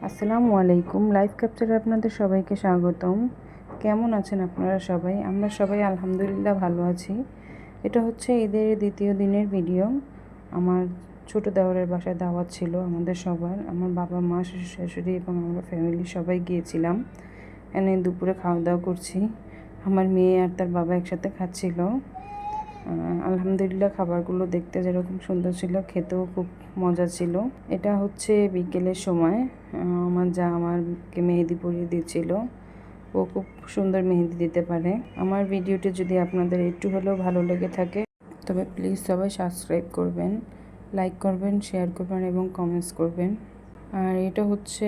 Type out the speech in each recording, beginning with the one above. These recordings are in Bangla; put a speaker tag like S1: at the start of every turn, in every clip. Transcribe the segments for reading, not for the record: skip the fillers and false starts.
S1: আসসালামু আলাইকুম। লাইভ ক্যাপচারে আপনাদের সবাইকে স্বাগতম। কেমন আছেন আপনারা সবাই? আমরা সবাই আলহামদুলিল্লাহ ভালো আছি। এটা হচ্ছে ঈদের দ্বিতীয় দিনের ভিডিও। আমার ছোট দেওরের বাসায় দাওয়াত ছিল আমাদের সবার। আমার বাবা, মা, শ্বশুর, শাশুড়ি এবং আমরা ফ্যামিলি সবাই গিয়েছিলাম। এনে দুপুরে খাওয়া দাওয়া করছি। আমার মেয়ে আর তার বাবা একসাথে খাচ্ছিল। আলহামদুলিল্লাহ খাবারগুলো দেখতে যেরকম সুন্দর ছিল, খেতেও খুব মজা ছিল। এটা হচ্ছে বিকেলের সময়। আমার যা আমাকে মেহেদি পরিয়ে দিচ্ছিল। ও খুব সুন্দর মেহেদি দিতে পারে। আমার ভিডিওটি যদি আপনাদের একটু হলেও ভালো লেগে থাকে তবে প্লিজ সবাই সাবস্ক্রাইব করবেন, লাইক করবেন, শেয়ার করবেন এবং কমেন্টস করবেন। আর এটা হচ্ছে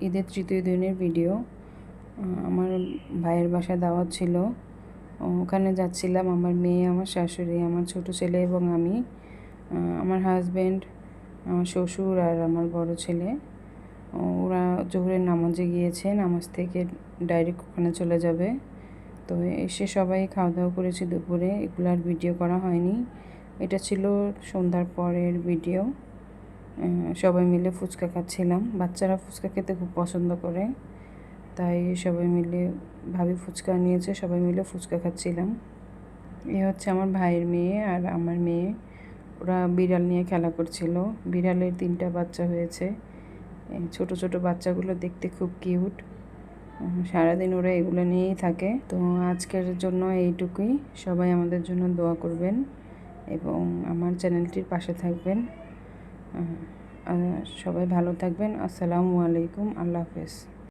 S1: ঈদের তৃতীয় দিনের ভিডিও। আমার ভাইয়ের বাসায় দাওয়াত ছিল, ওখানে যাচ্ছিলাম। আমার মেয়ে, আমার শাশুড়ি, আমার ছোট ছেলে এবং আমি, আমার হাজব্যান্ড, আমার শ্বশুর আর আমার বড় ছেলে। ওরা জোহরের নামাজে গিয়েছে, নামাজ থেকে ডাইরেক্ট ওখানে চলে যাবে। তো এসে সবাই খাওয়া দাওয়া করেছি দুপুরে। এগুলো আর ভিডিও করা হয়নি। এটা ছিল সন্ধ্যার পরের ভিডিও। সবাই মিলে ফুচকা খাচ্ছিলাম। বাচ্চারা ফুচকা খেতে খুব পছন্দ করে, তাই সবাই মিলে ভাবি ফুচকা নিয়েছে, সবাই মিলে ফুচকা খাচ্ছিলাম। এ হচ্ছে আমার ভাইয়ের মেয়ে আর আমার মেয়ে। ওরা বিড়াল নিয়ে খেলা করছিল। বিড়ালের 3টা বাচ্চা হয়েছে। ছোট ছোট বাচ্চাগুলো দেখতে খুব কিউট। সারাদিন ওরা এগুলো নিয়েই থাকে। তো আজকের জন্য এইটুকুই। সবাই আমাদের জন্য দোয়া করবেন এবং আমার চ্যানেলটির পাশে থাকবেন। সবাই ভালো থাকবেন। আসসালামু আলাইকুম। আল্লাহ হাফেজ।